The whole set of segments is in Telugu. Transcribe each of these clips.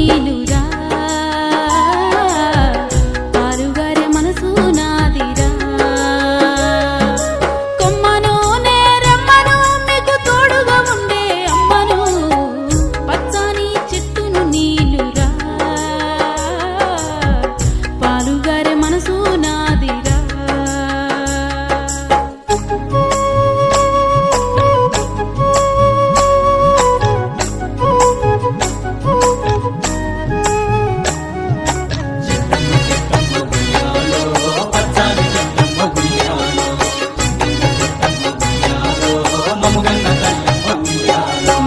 నీలురా పాలుగారే మనసు నాదిరా కొమ్మను నేరమ్మను మీకు తోడుగా ఉండే అమ్మను పచ్చని చెట్టును నీలురా పాలుగారే మనసు నాదిరా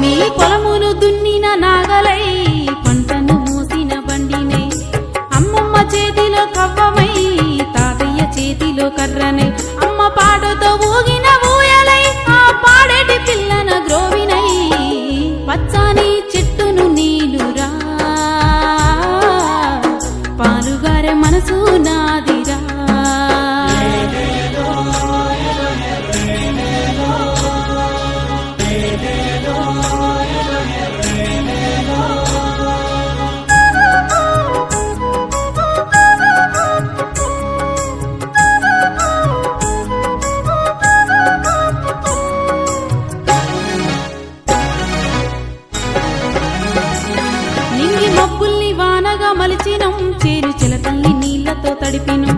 మీ పొలమును దున్నిన నాగలై పంటను మోసిన బండినై అమ్మమ్మ చేతిలో కవ్వమై తాతయ్య చేతిలో కర్రనై అమ్మ పాడుతో ఊగిన ఊయలై ఆ పాడేటి పిల్లన గ్రోవినై పచ్చని చెట్టును నీలురా పాలుగారే మనసు నాదిరా నింగి మబ్బుల్ని వానగా మలిచినం చేరు చిలకల్ని నీళ్లతో తడిపినం